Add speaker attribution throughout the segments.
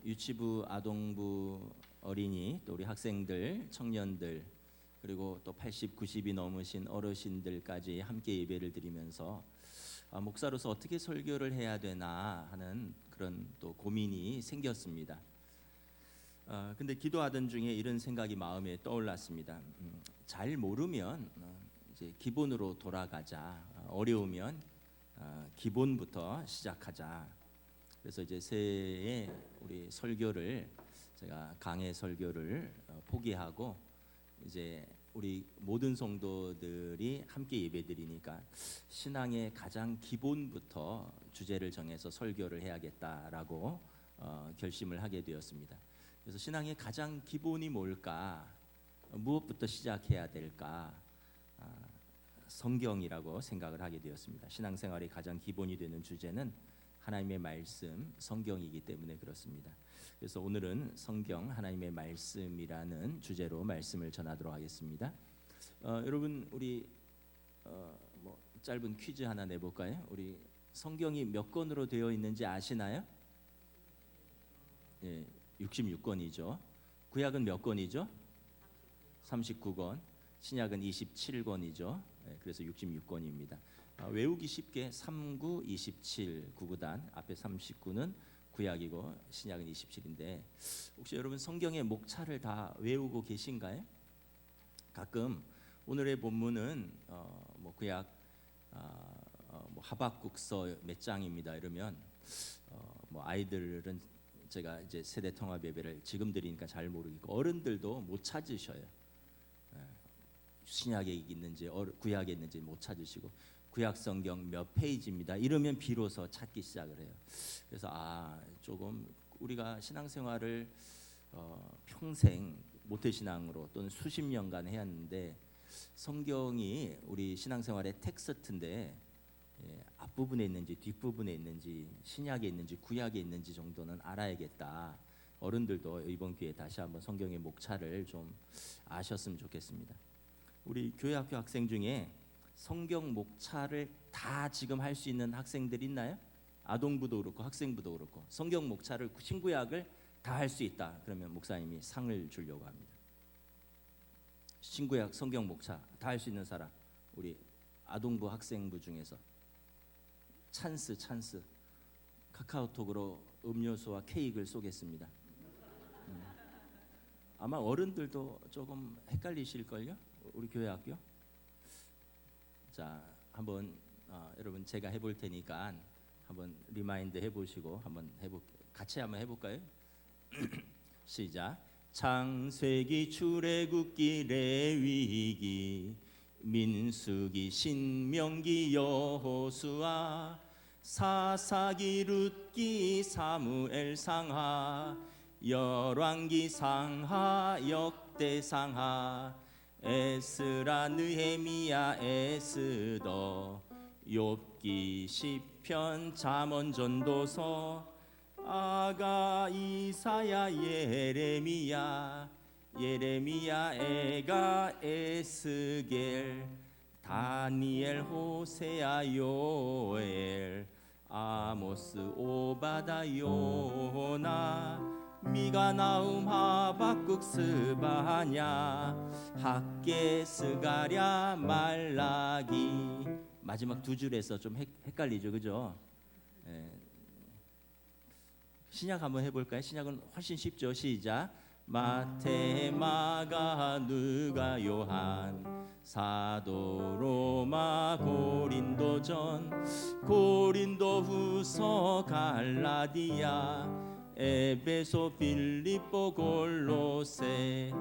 Speaker 1: 유치부, 아동부, 어린이, 또 우리 학생들, 청년들, 그리고 또 80, 90이 넘으신 어르신들까지 함께 예배를 드리면서 목사로서 어떻게 설교를 해야 되나 하는 그런 또 고민이 생겼습니다. 근데 기도하던 중에 이런 생각이 마음에 떠올랐습니다. 잘 모르면 이제 기본으로 돌아가자. 어려우면 기본부터 시작하자. 그래서 이제 새해에 우리 설교를 제가 강해 설교를 포기하고 이제 우리 모든 성도들이 함께 예배드리니까 신앙의 가장 기본부터 주제를 정해서 설교를 해야겠다라고 결심을 하게 되었습니다. 그래서 신앙의 가장 기본이 뭘까? 무엇부터 시작해야 될까? 성경이라고 생각을 하게 되었습니다. 신앙생활의 가장 기본이 되는 주제는 하나님의 말씀, 성경이기 때문에 그렇습니다. 그래서 오늘은 성경, 하나님의 말씀이라는 주제로 말씀을 전하도록 하겠습니다. 여러분 우리 짧은 퀴즈 하나 내볼까요? 우리 성경이 몇 권으로 되어 있는지 아시나요? 네, 66권이죠. 구약은 몇 권이죠? 39권. 신약은 27권이죠. 그래서 66권입니다. 외우기 쉽게 39, 27, 9구단 앞에 39는 구약이고 신약은 27인데 혹시 여러분 성경의 목차를 다 외우고 계신가요? 가끔 오늘의 본문은 구약 하박국서 몇 장입니다 이러면 아이들은 제가 이제 세대 통합 예배를 지금 드리니까 잘 모르겠고 어른들도 못 찾으셔요. 신약에 있는지 구약에 있는지 못 찾으시고 구약 성경 몇 페이지입니다 이러면 비로소 찾기 시작을 해요. 그래서 조금 우리가 신앙생활을 평생 모태신앙으로 또는 수십 년간 해왔는데 성경이 우리 신앙생활의 텍스트인데 앞부분에 있는지 뒷부분에 있는지 신약에 있는지 구약에 있는지 정도는 알아야겠다. 어른들도 이번 기회에 다시 한번 성경의 목차를 좀 아셨으면 좋겠습니다. 우리 교회학교 학생 중에 성경 목차를 다 지금 할 수 있는 학생들 있나요? 아동부도 그렇고 학생부도 그렇고 성경 목차를 신구약을 다 할 수 있다. 그러면 목사님이 상을 주려고 합니다. 신구약 성경 목차 다 할 수 있는 사람 우리 아동부 학생부 중에서 찬스 카카오톡으로 음료수와 케이크를 쏘겠습니다. 아마 어른들도 조금 헷갈리실걸요? 우리 교회 학교. 자, 한번 여러분 제가 해볼 테니까 한번 리마인드 해보시고 같이 한번 해볼까요? 시작. 창세기, 출애굽기, 레위기, 민수기, 신명기, 여호수아, 사사기, 룻기, 사무엘 상하, 열왕기, 상하, 역대상하, 에스라, 느헤미야, 에스더, 욥기, 시편, 잠언, 전도서, 아가, 이사야, 예레미야, 에가, 에스겔, 다니엘, 호세아, 요엘, 아모스, 오바다, 요나, 미가, 나움, 하박국, 스바냐, 학개, 스가랴, 말라기. 마지막 두 줄에서 좀 헷갈리죠, 그죠? 신약 한번 해볼까요? 신약은 훨씬 쉽죠. 시작. 마태, 마가, 누가, 요한, 사도, 로마, 고린도 전, 고린도 후서, 갈라디아, 에베소, 빌립보, 골로새,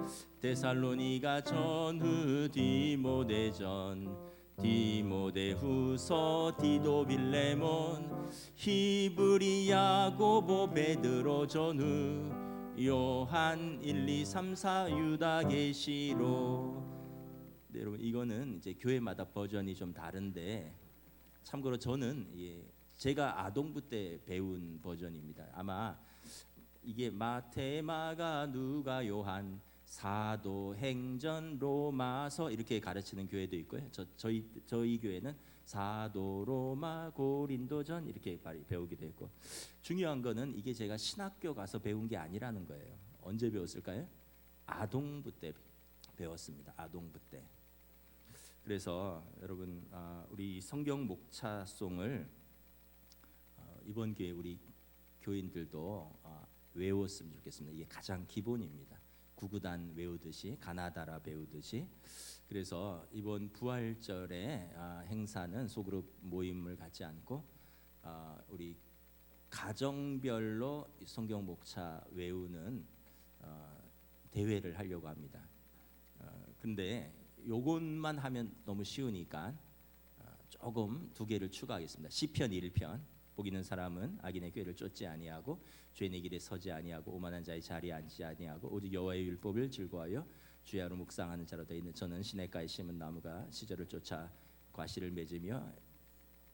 Speaker 1: 데살로니가, 전후, 디모데전, 디모데후서, 디도, 빌레몬, 히브리, 야고보, 베드로, 전후, 요한, 1, 2, 3, 4, 유다, 계시록. 네, 여러분 이거는 이제 교회마다 버전이 좀 다른데 참고로 저는 제가 아동부 때 배운 버전입니다. 아마 이게 마태, 마가, 누가, 요한, 사도, 행전, 로마서 이렇게 가르치는 교회도 있고요. 저희 교회는 사도, 로마, 고린도전 이렇게 배우기도 했고, 중요한 거는 이게 제가 신학교 가서 배운 게 아니라는 거예요. 언제 배웠을까요? 아동부 때 배웠습니다. 아동부 때. 그래서 여러분, 우리 성경 목차송을 이번 기회에 우리 교인들도 외웠으면 좋겠습니다. 이게 가장 기본입니다. 구구단 외우듯이, 가나다라 배우듯이. 그래서 이번 부활절의 행사는 소그룹 모임을 갖지 않고 우리 가정별로 성경 목차 외우는 대회를 하려고 합니다. 근데 요것만 하면 너무 쉬우니까 조금 두 개를 추가하겠습니다. 시편 1편, 복 있는 사람은 악인의 꾀를 쫓지 아니하고 죄인의 길에 서지 아니하고 오만한 자의 자리에 앉지 아니하고 오직 여호와의 율법을 즐거워하여 주야로 묵상하는 자로 되어 있는 저는 시냇가에 심은 나무가 시절을 쫓아 과실을 맺으며,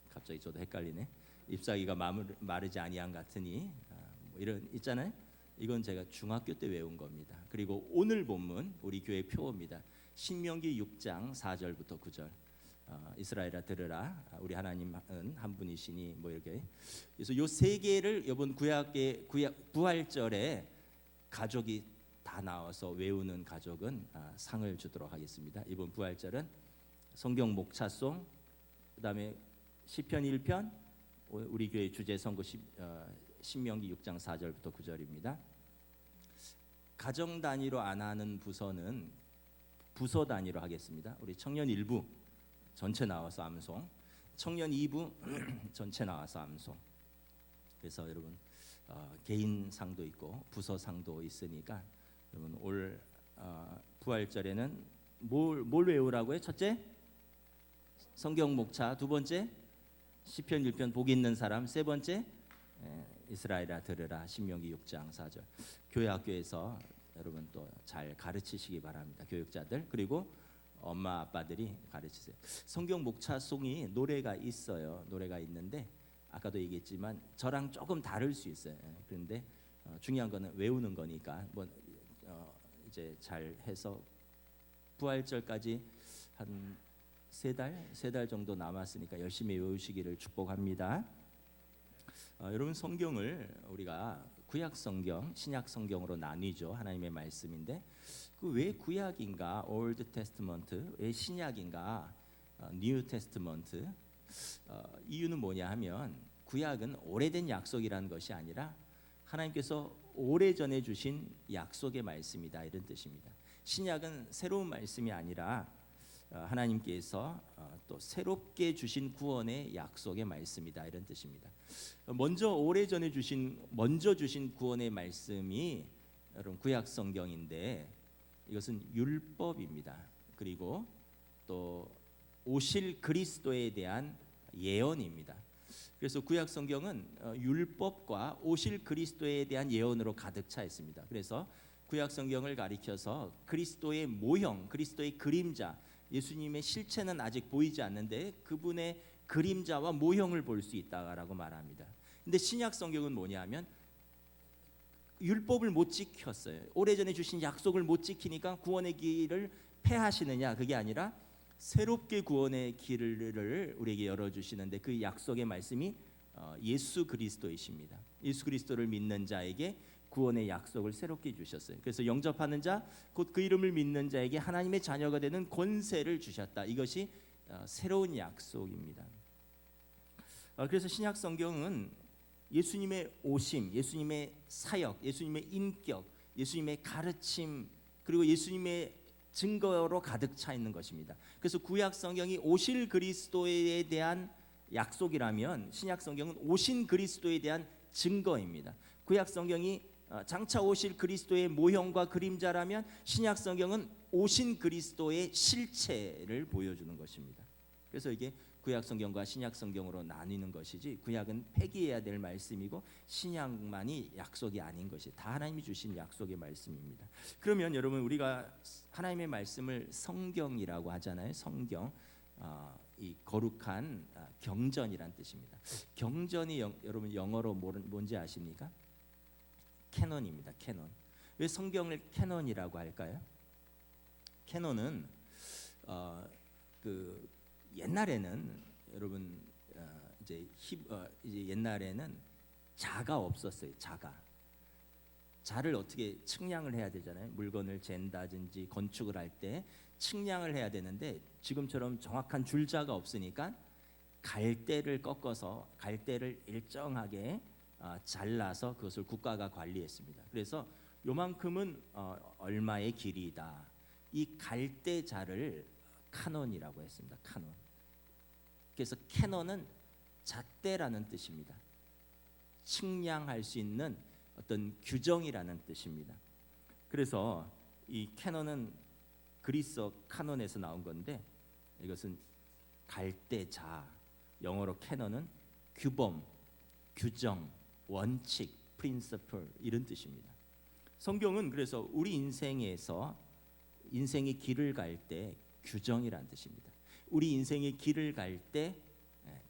Speaker 1: 갑자기 저도 헷갈리네. 잎사귀가 마르지 아니한 같으니, 뭐 이런 있잖아요. 이건 제가 중학교 때 외운 겁니다. 그리고 오늘 본문 우리 교회 표어입니다. 신명기 6장 4절부터 9절. 이스라엘아 들으라, 우리 하나님은 한 분이시니, 뭐 이렇게. 그래서 요 세 개를 이번 부활절에 가족이 다 나와서 외우는 가족은 상을 주도록 하겠습니다. 이번 부활절은 성경 목차송, 그다음에 시편 1편, 우리 교회 주제 선고 신명기 6장 4절부터 9절입니다. 가정 단위로 안 하는 부서는 부서 단위로 하겠습니다. 우리 청년 1부 전체 나와서 암송, 청년 2부 전체 나와서 암송. 그래서 여러분 개인상도 있고 부서상도 있으니까 여러분 올 부활절에는 뭘 외우라고요? 첫째, 성경 목차. 두 번째, 시편 1편 복 있는 사람. 세 번째, 이스라엘아 들으라, 신명기 6장 4절. 교회 학교에서 여러분 또 잘 가르치시기 바랍니다. 교육자들, 그리고 엄마 아빠들이 가르치세요. 성경 목차송이 노래가 있어요. 노래가 있는데 아까도 얘기했지만 저랑 조금 다를 수 있어요. 그런데 중요한 거는 외우는 거니까 이제 잘 해서 부활절까지 한 세 달 정도 남았으니까 열심히 외우시기를 축복합니다. 여러분, 성경을 우리가 구약 성경, 신약 성경으로 나뉘죠. 하나님의 말씀인데 그 왜 구약인가, Old Testament, 왜 신약인가, New Testament? 이유는 뭐냐 하면 구약은 오래된 약속이라는 것이 아니라 하나님께서 오래전에 주신 약속의 말씀이다, 이런 뜻입니다. 신약은 새로운 말씀이 아니라 하나님께서 또 새롭게 주신 구원의 약속의 말씀이다, 이런 뜻입니다. 오래전에 주신 구원의 말씀이 여러분 구약 성경인데 이것은 율법입니다. 그리고 또 오실 그리스도에 대한 예언입니다. 그래서 구약 성경은 율법과 오실 그리스도에 대한 예언으로 가득 차 있습니다. 그래서 구약 성경을 가리켜서 그리스도의 모형, 그리스도의 그림자, 예수님의 실체는 아직 보이지 않는데 그분의 그림자와 모형을 볼 수 있다라고 말합니다. 근데 신약 성경은 뭐냐면 율법을 못 지켰어요. 오래전에 주신 약속을 못 지키니까 구원의 길을 폐하시느냐, 그게 아니라 새롭게 구원의 길을 우리에게 열어주시는데 그 약속의 말씀이 예수 그리스도이십니다. 예수 그리스도를 믿는 자에게 구원의 약속을 새롭게 주셨어요. 그래서 영접하는 자, 곧 그 이름을 믿는 자에게 하나님의 자녀가 되는 권세를 주셨다. 이것이 새로운 약속입니다. 그래서 신약 성경은 예수님의 오심, 예수님의 사역, 예수님의 인격, 예수님의 가르침, 그리고 예수님의 증거로 가득 차 있는 것입니다. 그래서 구약 성경이 오실 그리스도에 대한 약속이라면 신약 성경은 오신 그리스도에 대한 증거입니다. 구약 성경이 장차 오실 그리스도의 모형과 그림자라면 신약 성경은 오신 그리스도의 실체를 보여주는 것입니다. 그래서 이게 구약 성경과 신약 성경으로 나뉘는 것이지 구약은 폐기해야 될 말씀이고 신약만이 약속이 아닌 것이 다 하나님이 주신 약속의 말씀입니다. 그러면 여러분, 우리가 하나님의 말씀을 성경이라고 하잖아요. 성경, 이 거룩한 경전이란 뜻입니다. 경전이 여러분 영어로 뭔지 아십니까? 캐논입니다. 캐논. 왜 성경을 캐논이라고 할까요? 캐논은 옛날에는 여러분 이제 옛날에는 자가 없었어요. 자를 어떻게 측량을 해야 되잖아요. 물건을 잰다든지 건축을 할 때 측량을 해야 되는데 지금처럼 정확한 줄자가 없으니까 갈대를 꺾어서 갈대를 일정하게 잘라서 그것을 국가가 관리했습니다. 그래서 요만큼은 얼마의 길이다. 이 갈대자를 카논이라고 했습니다. 카논. 그래서 캐논은 잣대라는 뜻입니다. 측량할 수 있는 어떤 규정이라는 뜻입니다. 그래서 이 캐논은 그리스어 카논에서 나온 건데 이것은 갈대자, 영어로 캐논은 규범, 규정, 원칙, principle 이런 뜻입니다. 성경은 그래서 우리 인생에서 인생의 길을 갈 때 규정이라는 뜻입니다. 우리 인생의 길을 갈 때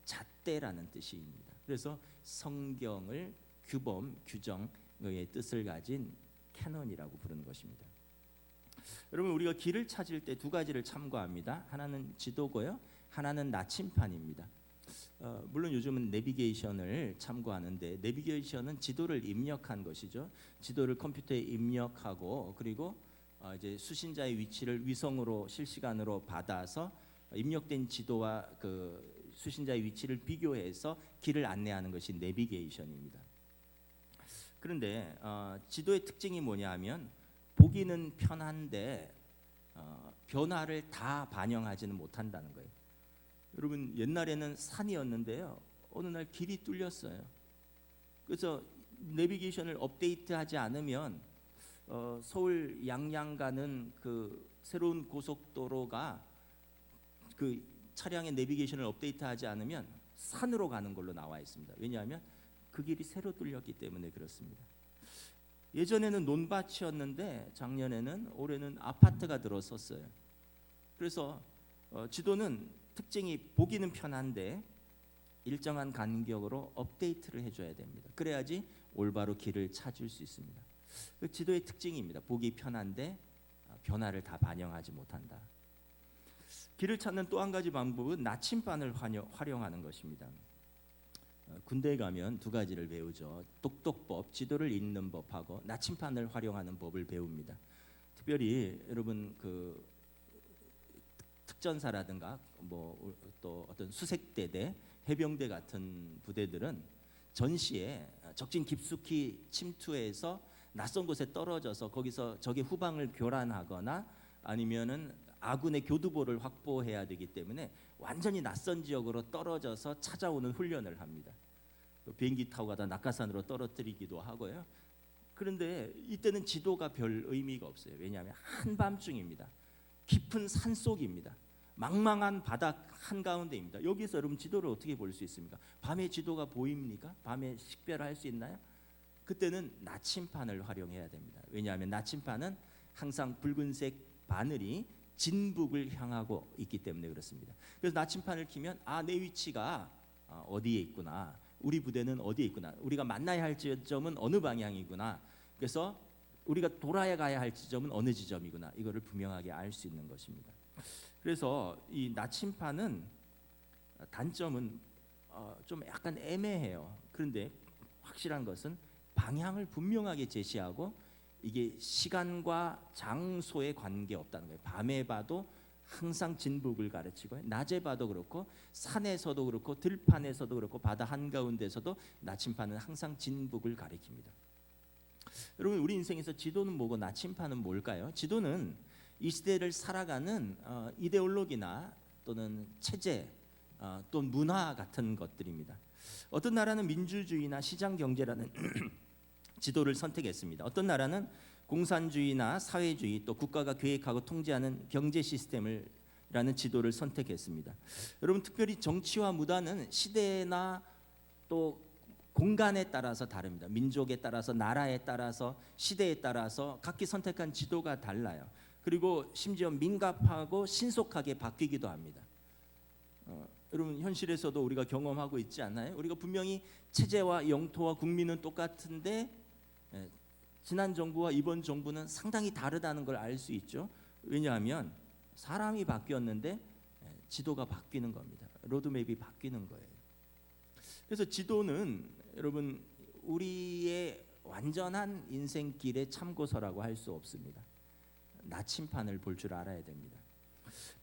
Speaker 1: 잣대라는 뜻입니다. 그래서 성경을 규범, 규정의 뜻을 가진 캐논이라고 부르는 것입니다. 여러분, 우리가 길을 찾을 때 두 가지를 참고합니다. 하나는 지도고요, 하나는 나침판입니다. 물론 요즘은 내비게이션을 참고하는데 내비게이션은 지도를 입력한 것이죠. 지도를 컴퓨터에 입력하고 그리고 이제 수신자의 위치를 위성으로 실시간으로 받아서 입력된 지도와 그 수신자의 위치를 비교해서 길을 안내하는 것이 내비게이션입니다. 그런데 지도의 특징이 뭐냐하면 보기는 편한데 변화를 다 반영하지는 못한다는 거예요. 여러분, 옛날에는 산이었는데요, 어느 날 길이 뚫렸어요. 그래서 내비게이션을 업데이트하지 않으면 서울 양양 가는 그 새로운 고속도로가 그 차량의 내비게이션을 업데이트하지 않으면 산으로 가는 걸로 나와 있습니다. 왜냐하면 그 길이 새로 뚫렸기 때문에 그렇습니다. 예전에는 논밭이었는데 작년에는 올해는 아파트가 들어섰어요. 그래서 지도는 특징이 보기는 편한데 일정한 간격으로 업데이트를 해줘야 됩니다. 그래야지 올바로 길을 찾을 수 있습니다. 그 지도의 특징입니다. 보기 편한데 변화를 다 반영하지 못한다. 길을 찾는 또 한 가지 방법은 나침반을 활용하는 것입니다. 군대에 가면 두 가지를 배우죠. 똑똑법, 지도를 읽는 법하고 나침반을 활용하는 법을 배웁니다. 특별히 여러분 그 특전사라든가 뭐 또 어떤 수색대대, 해병대 같은 부대들은 전시에 적진 깊숙이 침투해서 낯선 곳에 떨어져서 거기서 적의 후방을 교란하거나 아니면은 아군의 교두보를 확보해야 되기 때문에 완전히 낯선 지역으로 떨어져서 찾아오는 훈련을 합니다. 비행기 타고 가다 낙하산으로 떨어뜨리기도 하고요. 그런데 이때는 지도가 별 의미가 없어요. 왜냐하면 한밤중입니다. 깊은 산속입니다. 망망한 바닥 한가운데입니다. 여기서 여러분 지도를 어떻게 볼 수 있습니까? 밤에 지도가 보입니까? 밤에 식별할 수 있나요? 그때는 나침판을 활용해야 됩니다. 왜냐하면 나침판은 항상 붉은색 바늘이 진북을 향하고 있기 때문에 그렇습니다. 그래서 나침판을 키면 내 위치가 어디에 있구나, 우리 부대는 어디에 있구나, 우리가 만나야 할 지점은 어느 방향이구나, 그래서 우리가 돌아야 가야 할 지점은 어느 지점이구나, 이거를 분명하게 알 수 있는 것입니다. 그래서 이 나침판은 단점은 좀 약간 애매해요. 그런데 확실한 것은 방향을 분명하게 제시하고 이게 시간과 장소에 관계없다는 거예요. 밤에 봐도 항상 진북을 가르치고 낮에 봐도 그렇고 산에서도 그렇고 들판에서도 그렇고 바다 한가운데서도 나침판은 항상 진북을 가리킵니다. 여러분, 우리 인생에서 지도는 뭐고 나침판은 뭘까요? 지도는 이 시대를 살아가는 이데올로기나 또는 체제 또는 문화 같은 것들입니다. 어떤 나라는 민주주의나 시장경제라는 지도를 선택했습니다. 어떤 나라는 공산주의나 사회주의 또 국가가 계획하고 통제하는 경제 시스템을 라는 지도를 선택했습니다. 여러분, 특별히 정치와 문화는 시대나 또 공간에 따라서 다릅니다. 민족에 따라서, 나라에 따라서, 시대에 따라서 각기 선택한 지도가 달라요. 그리고 심지어 민감하고 신속하게 바뀌기도 합니다. 여러분, 현실에서도 우리가 경험하고 있지 않나요? 우리가 분명히 체제와 영토와 국민은 똑같은데 지난 정부와 이번 정부는 상당히 다르다는 걸 알 수 있죠. 왜냐하면 사람이 바뀌었는데 지도가 바뀌는 겁니다. 로드맵이 바뀌는 거예요. 그래서 지도는 여러분 우리의 완전한 인생길의 참고서라고 할 수 없습니다. 나침판을 볼 줄 알아야 됩니다.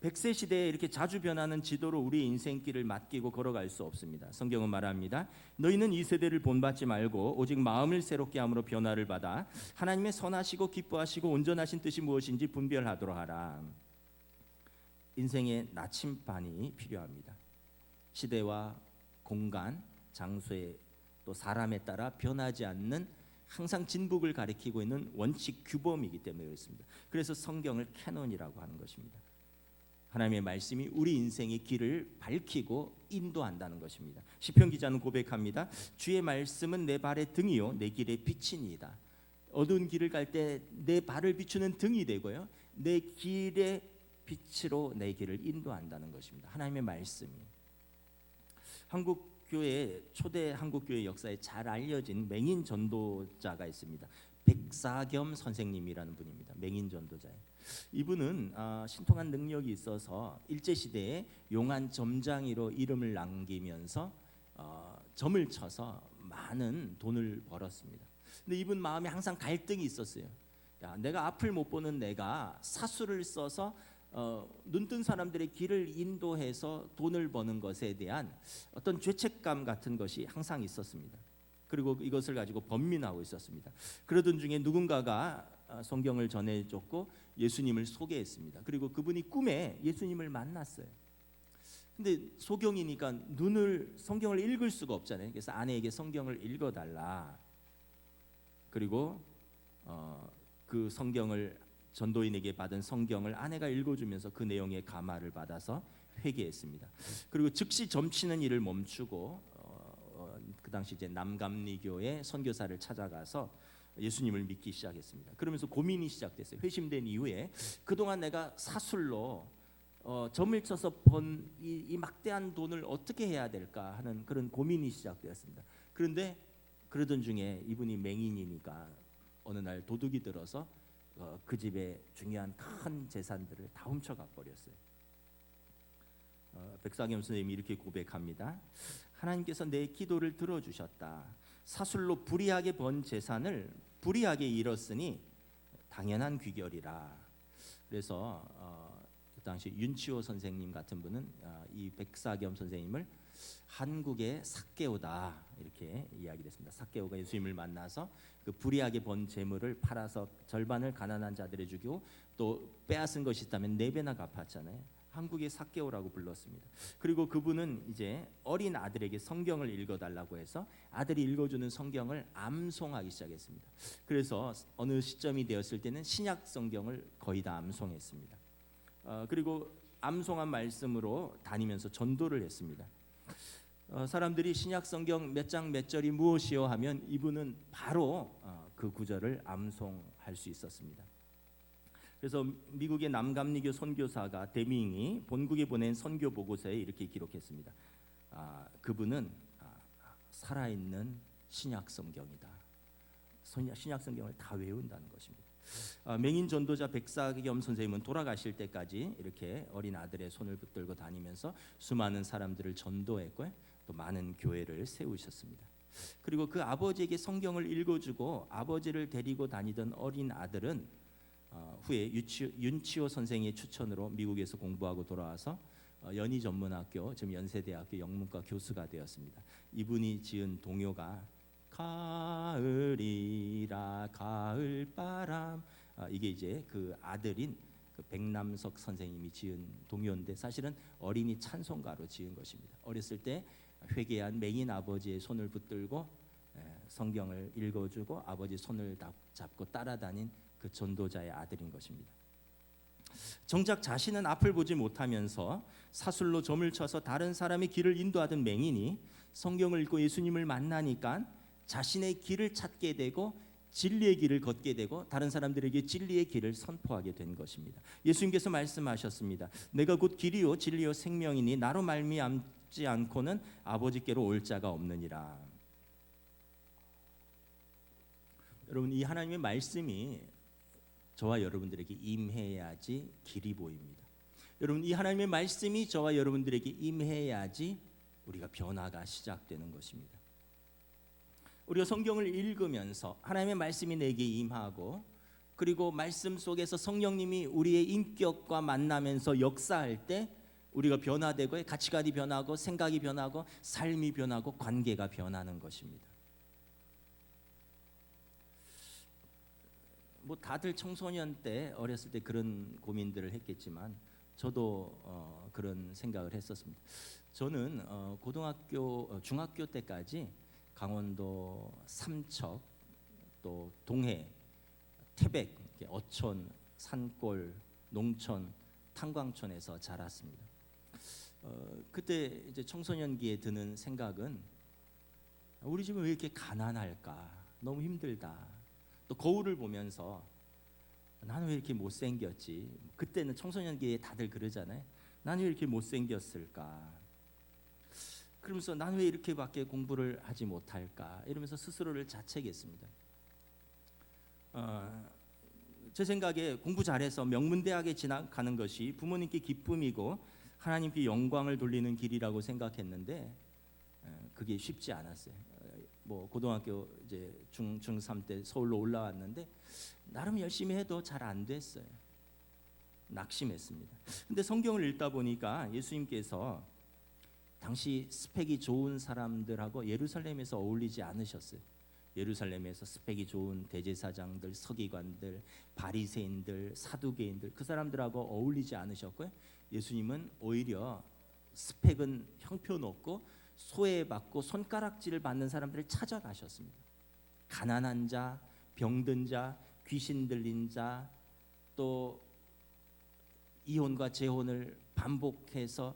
Speaker 1: 100세 시대에 이렇게 자주 변하는 지도로 우리 인생길을 맡기고 걸어갈 수 없습니다. 성경은 말합니다. 너희는 이 세대를 본받지 말고 오직 마음을 새롭게 함으로 변화를 받아 하나님의 선하시고 기뻐하시고 온전하신 뜻이 무엇인지 분별하도록 하라. 인생의 나침판이 필요합니다. 시대와 공간, 장소에 또 사람에 따라 변하지 않는 항상 진북을 가리키고 있는 원칙 규범이기 때문에 그렇습니다. 그래서 성경을 캐논이라고 하는 것입니다. 하나님의 말씀이 우리 인생의 길을 밝히고 인도한다는 것입니다. 시편 기자는 고백합니다. 주의 말씀은 내 발의 등이요 내 길의 빛이니이다. 어두운 길을 갈 때 내 발을 비추는 등이 되고요 내 길의 빛으로 내 길을 인도한다는 것입니다. 하나님의 말씀이 한국교회 초대 한국교회 역사에 잘 알려진 맹인 전도자가 있습니다. 백사겸 선생님이라는 분입니다. 맹인 전도자예요. 이분은 신통한 능력이 있어서 일제시대에 용한 점장이로 이름을 남기면서 점을 쳐서 많은 돈을 벌었습니다. 근데 이분 마음에 항상 갈등이 있었어요. 내가 앞을 못 보는 내가 사수를 써서 눈뜬 사람들의 길을 인도해서 돈을 버는 것에 대한 어떤 죄책감 같은 것이 항상 있었습니다. 그리고 이것을 가지고 번민하고 있었습니다. 그러던 중에 누군가가 성경을 전해줬고 예수님을 소개했습니다. 그리고 그분이 꿈에 예수님을 만났어요. 근데 소경이니까 성경을 읽을 수가 없잖아요. 그래서 아내에게 성경을 읽어달라. 그리고 그 성경을 전도인에게 받은 성경을 아내가 읽어주면서 그 내용의 감화를 받아서 회개했습니다. 그리고 즉시 점치는 일을 멈추고 그 당시 이제 남감리교의 선교사를 찾아가서 예수님을 믿기 시작했습니다. 그러면서 고민이 시작됐어요. 회심된 이후에 그동안 내가 사술로 점을 쳐서 번 이 막대한 돈을 어떻게 해야 될까 하는 그런 고민이 시작되었습니다. 그런데 그러던 중에 이분이 맹인이니까 어느 날 도둑이 들어서 그 집의 중요한 큰 재산들을 다 훔쳐가 버렸어요. 백사겸 선생님이 이렇게 고백합니다. 하나님께서 내 기도를 들어주셨다. 사술로 불이하게 번 재산을 불이하게 잃었으니 당연한 귀결이라. 그래서 그 당시 윤치호 선생님 같은 분은 이 백사겸 선생님을 한국의 삭개오다 이렇게 이야기했습니다. 삭개오가 예수님을 만나서 그 불이하게 번 재물을 팔아서 절반을 가난한 자들에 주고 또 빼앗은 것이 있다면 4배나 갚았잖아요. 한국의 삭개오라고 불렀습니다. 그리고 그분은 이제 어린 아들에게 성경을 읽어달라고 해서 아들이 읽어주는 성경을 암송하기 시작했습니다. 그래서 어느 시점이 되었을 때는 신약 성경을 거의 다 암송했습니다. 그리고 암송한 말씀으로 다니면서 전도를 했습니다. 사람들이 신약 성경 몇 장 몇 절이 무엇이요 하면 이분은 바로 그 구절을 암송할 수 있었습니다. 그래서 미국의 남감리교 선교사가 데밍이 본국에 보낸 선교 보고서에 이렇게 기록했습니다. 그분은 살아있는 신약 성경이다. 신약 성경을 다 외운다는 것입니다. 맹인 전도자 백사겸 선생님은 돌아가실 때까지 이렇게 어린 아들의 손을 붙들고 다니면서 수많은 사람들을 전도했고요. 또 많은 교회를 세우셨습니다. 그리고 그 아버지에게 성경을 읽어주고 아버지를 데리고 다니던 어린 아들은 후에 윤치호 선생의 추천으로 미국에서 공부하고 돌아와서 연희전문학교 지금 연세대학교 영문과 교수가 되었습니다. 이분이 지은 동요가 가을이라 가을바람 이게 이제 그 아들인 그 백남석 선생님이 지은 동요인데 사실은 어린이 찬송가로 지은 것입니다. 어렸을 때 회개한 맹인 아버지의 손을 붙들고 성경을 읽어주고 아버지 손을 잡고 따라다닌 그 전도자의 아들인 것입니다. 정작 자신은 앞을 보지 못하면서 사술로 점을 쳐서 다른 사람의 길을 인도하던 맹인이 성경을 읽고 예수님을 만나니까 자신의 길을 찾게 되고 진리의 길을 걷게 되고 다른 사람들에게 진리의 길을 선포하게 된 것입니다. 예수님께서 말씀하셨습니다. 내가 곧 길이요 진리요 생명이니 나로 말미암지 않고는 아버지께로 올 자가 없느니라. 여러분 이 하나님의 말씀이 저와 여러분들에게 임해야지 길이 보입니다. 여러분, 이 하나님의 말씀이 저와 여러분들에게 임해야지 우리가 변화가 시작되는 것입니다. 우리가 성경을 읽으면서 하나님의 말씀이 내게 임하고, 그리고 말씀 속에서 성령님이 우리의 인격과 만나면서 역사할 때 우리가 변화되고, 가치관이 변하고, 생각이 변하고, 삶이 변하고, 관계가 변하는 것입니다. 뭐 다들 청소년 때, 어렸을 때 그런 고민들을 했겠지만 저도 그런 생각을 했었습니다. 저는 고등학교, 중학교 때까지 강원도 삼척, 또 동해, 태백, 어촌, 산골, 농촌, 탄광촌에서 자랐습니다. 그때 이제 청소년기에 드는 생각은, 우리 집은 왜 이렇게 가난할까? 너무 힘들다. 또 거울을 보면서 나는 왜 이렇게 못생겼지? 그때는 청소년기에 다들 그러잖아요. 나는 왜 이렇게 못생겼을까? 그러면서 나는 왜 이렇게밖에 공부를 하지 못할까? 이러면서 스스로를 자책했습니다. 제 생각에 공부 잘해서 명문대학에 진학하는 것이 부모님께 기쁨이고 하나님께 영광을 돌리는 길이라고 생각했는데, 그게 쉽지 않았어요. 뭐 고등학교 이제 중3 때 서울로 올라왔는데 나름 열심히 해도 잘 안 됐어요. 낙심했습니다. 근데 성경을 읽다 보니까 예수님께서 당시 스펙이 좋은 사람들하고 예루살렘에서 어울리지 않으셨어요. 예루살렘에서 스펙이 좋은 대제사장들, 서기관들, 바리새인들, 사두개인들, 그 사람들하고 어울리지 않으셨고요. 예수님은 오히려 스펙은 형편없고 소외받고 손가락질을 받는 사람들을 찾아가셨습니다. 가난한 자, 병든 자, 귀신 들린 자, 또 이혼과 재혼을 반복해서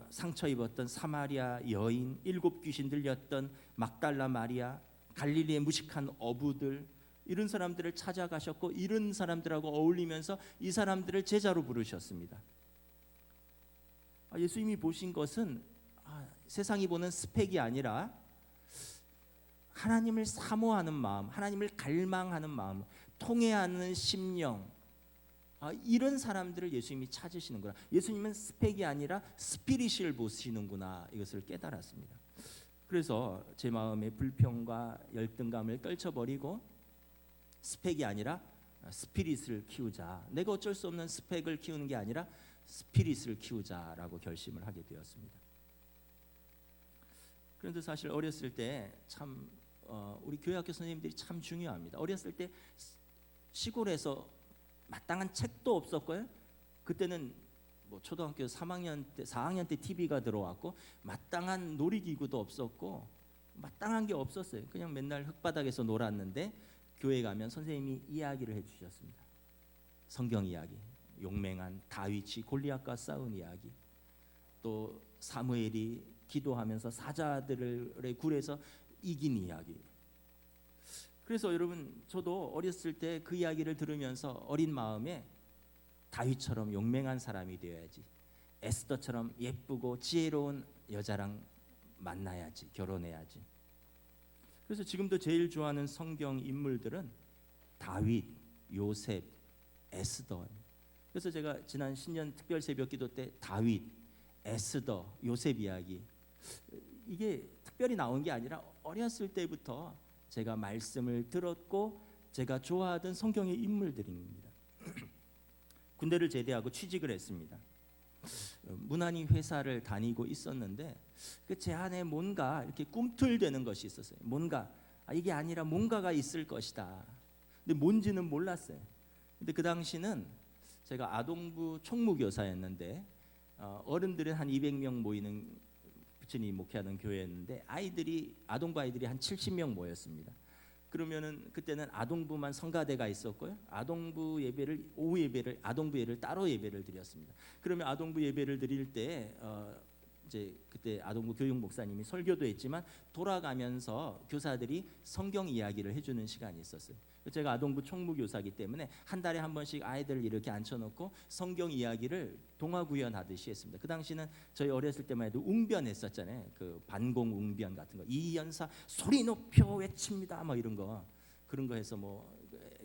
Speaker 1: 상처 입었던 사마리아 여인, 7 귀신 들렸던 막달라 마리아, 갈릴리의 무식한 어부들, 이런 사람들을 찾아가셨고, 이런 사람들하고 어울리면서 이 사람들을 제자로 부르셨습니다. 예수님이 보신 것은 세상이 보는 스펙이 아니라 하나님을 사모하는 마음, 하나님을 갈망하는 마음, 통회하는 심령, 이런 사람들을 예수님이 찾으시는구나. 예수님은 스펙이 아니라 스피릿을 보시는구나, 이것을 깨달았습니다. 그래서 제 마음의 불평과 열등감을 떨쳐버리고 스펙이 아니라 스피릿을 키우자, 내가 어쩔 수 없는 스펙을 키우는 게 아니라 스피릿을 키우자라고 결심을 하게 되었습니다. 그런데 사실 어렸을 때 참 우리 교회학교 선생님들이 참 중요합니다. 어렸을 때 시골에서 마땅한 책도 없었고요. 그때는 뭐 초등학교 3학년 때, 4학년 때 TV가 들어왔고 마땅한 놀이기구도 없었고 마땅한 게 없었어요. 그냥 맨날 흙바닥에서 놀았는데 교회 가면 선생님이 이야기를 해주셨습니다. 성경 이야기, 용맹한 다윗이 골리앗과 싸운 이야기, 또 사무엘이 기도하면서 사자들의 굴에서 이긴 이야기. 그래서 여러분, 저도 어렸을 때 그 이야기를 들으면서 어린 마음에 다윗처럼 용맹한 사람이 되어야지, 에스더처럼 예쁘고 지혜로운 여자랑 만나야지, 결혼해야지. 그래서 지금도 제일 좋아하는 성경 인물들은 다윗, 요셉, 에스더. 그래서 제가 지난 신년 특별 새벽 기도 때 다윗, 에스더, 요셉 이야기, 이게 특별히 나온 게 아니라 어렸을 때부터 제가 말씀을 들었고 제가 좋아하던 성경의 인물들입니다. 군대를 제대하고 취직을 했습니다. 무난히 회사를 다니고 있었는데 제 안에 뭔가 이렇게 꿈틀대는 것이 있었어요. 뭔가 이게 아니라 뭔가가 있을 것이다. 근데 뭔지는 몰랐어요. 근데 그 당시는 제가 아동부 총무교사였는데 어른들은 한 200명 모이는 부처님 목회하는 교회였는데 아동부 아이들이 한 70명 모였습니다. 그러면은 그때는 아동부만 성가대가 있었고요. 아동부 예배를 오후 예배를 아동부 예배를 따로 예배를 드렸습니다. 그러면 아동부 예배를 드릴 때 이제 그때 아동부 교육 목사님이 설교도 했지만 돌아가면서 교사들이 성경 이야기를 해주는 시간이 있었어요. 제가 아동부 총무교사이기 때문에 한 달에 한 번씩 아이들을 이렇게 앉혀놓고 성경 이야기를 동화구연하듯이 했습니다. 그 당시는 저희 어렸을 때만 해도 웅변했었잖아요. 그 반공웅변 같은 거, 이연사 소리 높여 외칩니다, 뭐 이런 거, 그런 거 해서 뭐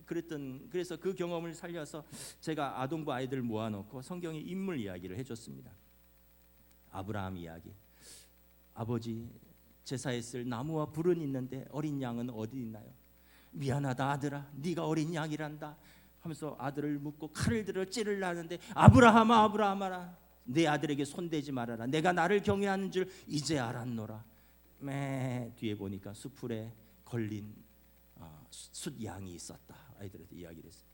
Speaker 1: 그래서 그 경험을 살려서 제가 아동부 아이들 모아놓고 성경의 인물 이야기를 해줬습니다. 아브라함 이야기. 아버지, 제사에 쓸 나무와 불은 있는데 어린 양은 어디 있나요? 미안하다 아들아, 네가 어린 양이란다 하면서 아들을 묻고 칼을 들어 찌르려는데 아브라함아 아브라함아 내 아들에게 손대지 말아라. 내가 나를 경외하는 줄 이제 알았노라. 뒤에 보니까 수풀에 걸린 숫양이 있었다. 아이들한테 이야기를 했어요.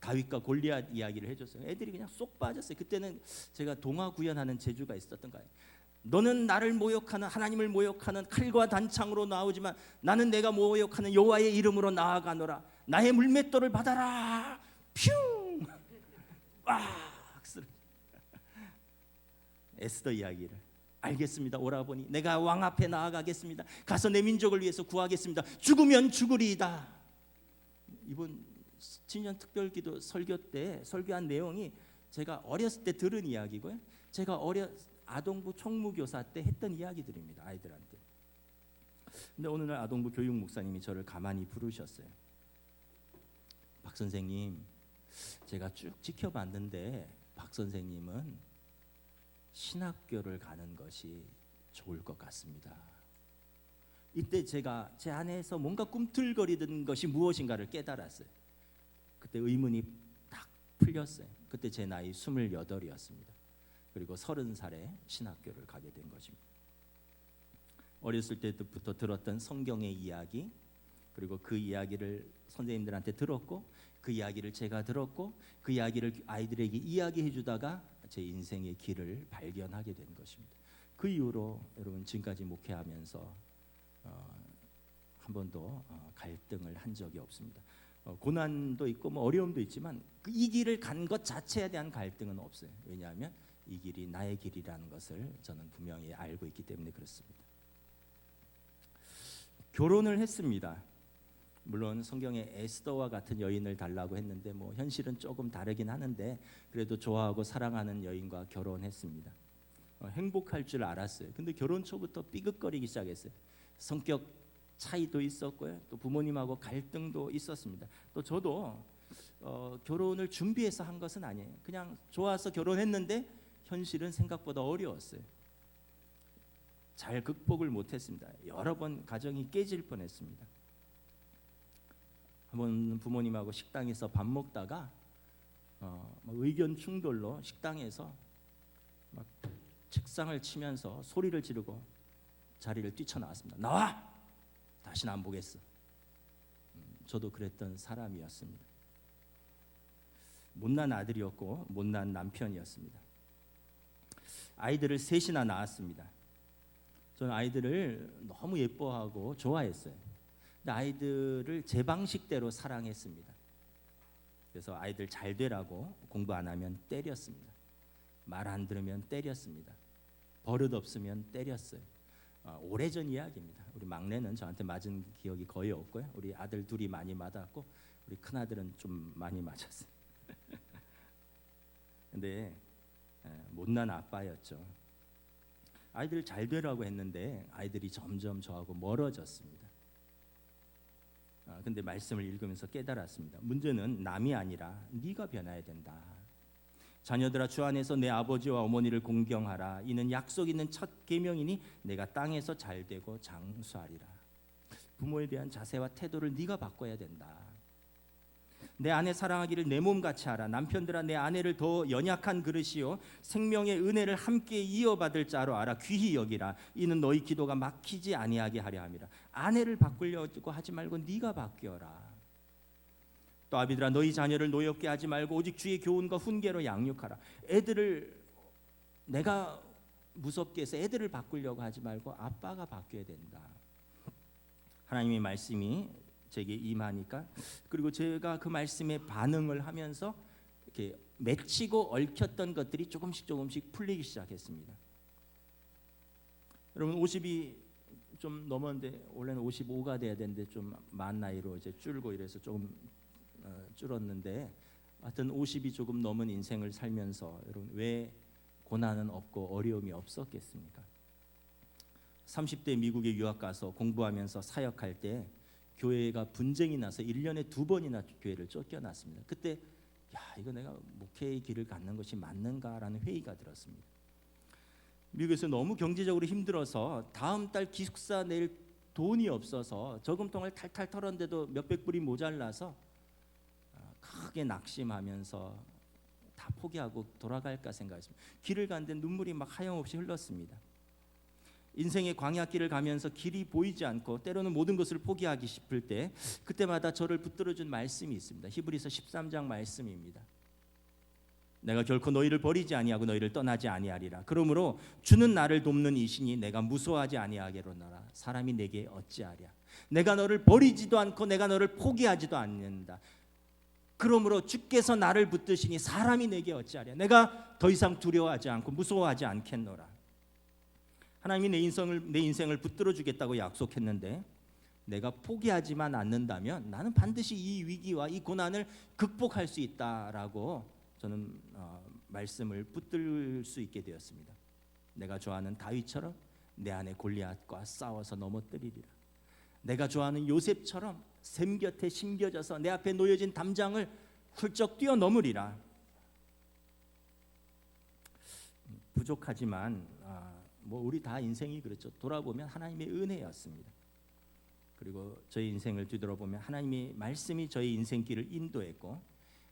Speaker 1: 다윗과 골리앗 이야기를 해줬어요. 애들이 그냥 쏙 빠졌어요. 그때는 제가 동화 구연하는 재주가 있었던 거예요. 너는 나를 모욕하는 하나님을 모욕하는 칼과 단창으로 나오지만 나는 내가 모욕하는 여호와의 이름으로 나아가노라. 나의 물맷돌을 받아라. 퓨! 에스더 이야기를 알겠습니다. 오라버니 내가 왕 앞에 나아가겠습니다. 가서 내 민족을 위해서 구하겠습니다. 죽으면 죽으리이다. 이번 신년 특별기도 설교 때 설교한 내용이 제가 어렸을 때 들은 이야기고요. 제가 아동부 총무교사 때 했던 이야기들입니다. 아이들한테. 근데 어느 날 아동부 교육 목사님이 저를 가만히 부르셨어요. 박 선생님, 제가 쭉 지켜봤는데 박 선생님은 신학교를 가는 것이 좋을 것 같습니다. 이때 제가 제 안에서 뭔가 꿈틀거리던 것이 무엇인가를 깨달았어요. 그때 의문이 딱 풀렸어요. 그때 제 나이 28이었습니다. 그리고 30살에 신학교를 가게 된 것입니다. 어렸을 때부터 들었던 성경의 이야기, 그리고 그 이야기를 선생님들한테 들었고 그 이야기를 제가 들었고 그 이야기를 아이들에게 이야기해 주다가 제 인생의 길을 발견하게 된 것입니다. 그 이후로 여러분 지금까지 목회하면서 한 번도 갈등을 한 적이 없습니다. 고난도 있고 뭐 어려움도 있지만 이 길을 간 것 자체에 대한 갈등은 없어요. 왜냐하면 이 길이 나의 길이라는 것을 저는 분명히 알고 있기 때문에 그렇습니다. 결혼을 했습니다. 물론 성경에 에스더와 같은 여인을 달라고 했는데 뭐 현실은 조금 다르긴 하는데 그래도 좋아하고 사랑하는 여인과 결혼했습니다. 행복할 줄 알았어요. 근데 결혼 초부터 삐걱거리기 시작했어요. 성격 차이도 있었고요. 또 부모님하고 갈등도 있었습니다. 또 저도 결혼을 준비해서 한 것은 아니에요. 그냥 좋아서 결혼했는데 현실은 생각보다 어려웠어요. 잘 극복을 못했습니다. 여러 번 가정이 깨질 뻔했습니다. 한번 부모님하고 식당에서 밥 먹다가 의견 충돌로 식당에서 막 책상을 치면서 소리를 지르고 자리를 뛰쳐나왔습니다. 나와! 다시는 안 보겠어. 저도 그랬던 사람이었습니다. 못난 아들이었고 못난 남편이었습니다. 아이들을 셋이나 낳았습니다. 저는 아이들을 너무 예뻐하고 좋아했어요. 근데 아이들을 제 방식대로 사랑했습니다. 그래서 아이들 잘 되라고 공부 안 하면 때렸습니다. 말 안 들으면 때렸습니다. 버릇 없으면 때렸어요. 오래전 이야기입니다. 우리 막내는 저한테 맞은 기억이 거의 없고요. 우리 아들 둘이 많이 맞았고 우리 큰아들은 좀 많이 맞았어요. 근데 못난 아빠였죠. 아이들 잘 되라고 했는데 아이들이 점점 저하고 멀어졌습니다. 근데 말씀을 읽으면서 깨달았습니다. 문제는 남이 아니라 네가 변해야 된다. 자녀들아 주 안에서 내 아버지와 어머니를 공경하라. 이는 약속 있는 첫 계명이니 내가 땅에서 잘되고 장수하리라. 부모에 대한 자세와 태도를 네가 바꿔야 된다. 내 아내 사랑하기를 내 몸같이 하라. 남편들아 내 아내를 더 연약한 그릇이요 생명의 은혜를 함께 이어받을 자로 알아. 귀히 여기라. 이는 너희 기도가 막히지 아니하게 하려 함이라. 아내를 바꾸려고 하지 말고 네가 바뀌어라. 또 아비들아 너희 자녀를 노엽게 하지 말고 오직 주의 교훈과 훈계로 양육하라. 애들을 내가 무섭게 해서 애들을 바꾸려고 하지 말고 아빠가 바뀌어야 된다. 하나님의 말씀이 제게 임하니까 그리고 제가 그 말씀에 반응을 하면서 이렇게 맺히고 얽혔던 것들이 조금씩 풀리기 시작했습니다. 여러분 50이 좀 넘었는데 원래는 55가 돼야 되는데 좀 만 나이로 이제 줄고 이래서 조금 줄었는데 하여튼 50이 조금 넘은 인생을 살면서 여러분 왜 고난은 없고 어려움이 없었겠습니까? 30대 미국에 유학 가서 공부하면서 사역할 때 교회가 분쟁이 나서 1년에 2번이나 교회를 쫓겨났습니다. 그때 이거 내가 목회의 길을 갖는 것이 맞는가라는 회의가 들었습니다. 미국에서 너무 경제적으로 힘들어서 다음 달 기숙사 낼 돈이 없어서 저금통을 탈탈 털었는데도 몇백 불이 모자라서 크게 낙심하면서 다 포기하고 돌아갈까 생각했습니다. 길을 가는데 눈물이 막 하염없이 흘렀습니다. 인생의 광야길을 가면서 길이 보이지 않고 때로는 모든 것을 포기하기 싶을 때 그때마다 저를 붙들어준 말씀이 있습니다. 히브리서 13장 말씀입니다. 내가 결코 너희를 버리지 아니하고 너희를 떠나지 아니하리라. 그러므로 주는 나를 돕는 이시니 내가 무서워하지 아니하게로나라. 사람이 내게 어찌하랴. 내가 너를 버리지도 않고 내가 너를 포기하지도 않는다. 그러므로 주께서 나를 붙드시니 사람이 내게 어찌하랴. 내가 더 이상 두려워하지 않고 무서워하지 않겠노라. 하나님이 내 인생을 붙들어 주겠다고 약속했는데 내가 포기하지만 않는다면 나는 반드시 이 위기와 이 고난을 극복할 수 있다라고 저는 말씀을 붙들 수 있게 되었습니다. 내가 좋아하는 다윗처럼 내 안에 골리앗과 싸워서 넘어뜨리리라. 내가 좋아하는 요셉처럼 샘 곁에 심겨져서 내 앞에 놓여진 담장을 훌쩍 뛰어넘으리라. 부족하지만 우리 다 인생이 그렇죠. 돌아보면 하나님의 은혜였습니다. 그리고 저희 인생을 뒤돌아보면 하나님의 말씀이 저희 인생길을 인도했고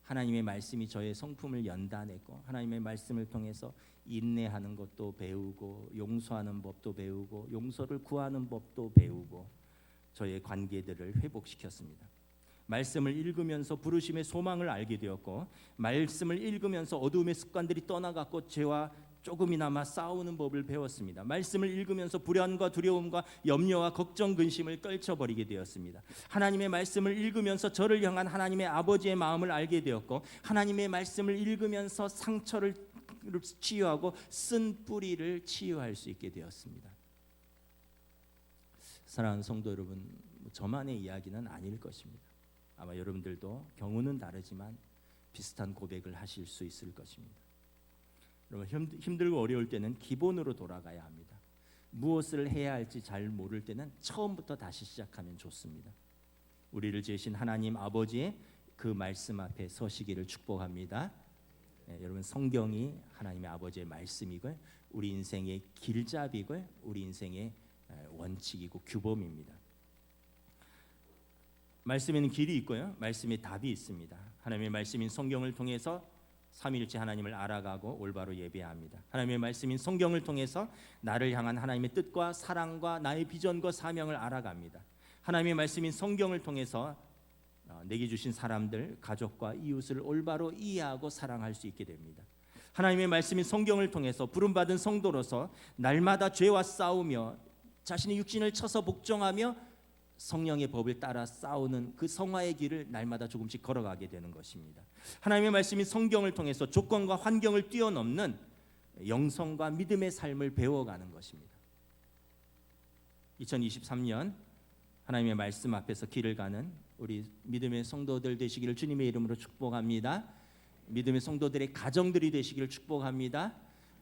Speaker 1: 하나님의 말씀이 저의 성품을 연단했고 하나님의 말씀을 통해서 인내하는 것도 배우고 용서하는 법도 배우고 용서를 구하는 법도 배우고 저의 관계들을 회복시켰습니다. 말씀을 읽으면서 부르심의 소망을 알게 되었고 말씀을 읽으면서 어두움의 습관들이 떠나갔고 죄와 조금이나마 싸우는 법을 배웠습니다. 말씀을 읽으면서 불안과 두려움과 염려와 걱정, 근심을 떨쳐버리게 되었습니다. 하나님의 말씀을 읽으면서 저를 향한 하나님의 아버지의 마음을 알게 되었고 하나님의 말씀을 읽으면서 상처를 치유하고 쓴 뿌리를 치유할 수 있게 되었습니다. 사랑하는 성도 여러분, 저만의 이야기는 아닐 것입니다. 아마 여러분들도 경우는 다르지만 비슷한 고백을 하실 수 있을 것입니다. 여러분, 힘들고 어려울 때는 기본으로 돌아가야 합니다. 무엇을 해야 할지 잘 모를 때는 처음부터 다시 시작하면 좋습니다. 우리를 지으신 하나님 아버지의 그 말씀 앞에 서시기를 축복합니다. 여러분, 성경이 하나님의 아버지의 말씀이고 우리 인생의 길잡이고 우리 인생의 원칙이고 규범입니다. 말씀에는 길이 있고요, 말씀에 답이 있습니다. 하나님의 말씀인 성경을 통해서 삼위일체 하나님을 알아가고 올바로 예배합니다. 하나님의 말씀인 성경을 통해서 나를 향한 하나님의 뜻과 사랑과 나의 비전과 사명을 알아갑니다. 하나님의 말씀인 성경을 통해서 내게 주신 사람들, 가족과 이웃을 올바로 이해하고 사랑할 수 있게 됩니다. 하나님의 말씀인 성경을 통해서 부름받은 성도로서 날마다 죄와 싸우며 자신의 육신을 쳐서 복종하며 성령의 법을 따라 싸우는 그 성화의 길을 날마다 조금씩 걸어가게 되는 것입니다. 하나님의 말씀이 성경을 통해서 조건과 환경을 뛰어넘는 영성과 믿음의 삶을 배워가는 것입니다. 2023년 하나님의 말씀 앞에서 길을 가는 우리 믿음의 성도들 되시기를 주님의 이름으로 축복합니다. 믿음의 성도들의 가정들이 되시기를 축복합니다.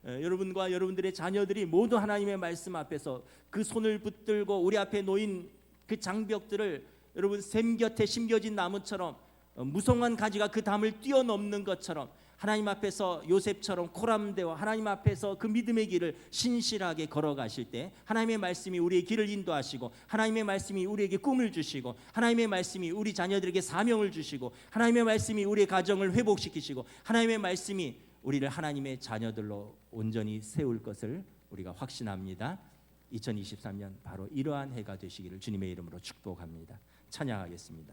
Speaker 1: 여러분과 여러분들의 자녀들이 모두 하나님의 말씀 앞에서 그 손을 붙들고 우리 앞에 놓인 그 장벽들을 여러분 샘 곁에 심겨진 나무처럼 무성한 가지가 그 담을 뛰어넘는 것처럼 하나님 앞에서 요셉처럼 코람대와 하나님 앞에서 그 믿음의 길을 신실하게 걸어가실 때 하나님의 말씀이 우리의 길을 인도하시고 하나님의 말씀이 우리에게 꿈을 주시고 하나님의 말씀이 우리 자녀들에게 사명을 주시고 하나님의 말씀이 우리의 가정을 회복시키시고 하나님의 말씀이 우리를 하나님의 자녀들로 온전히 세울 것을 우리가 확신합니다. 2023년 바로 이러한 해가 되시기를 주님의 이름으로 축복합니다. 찬양하겠습니다.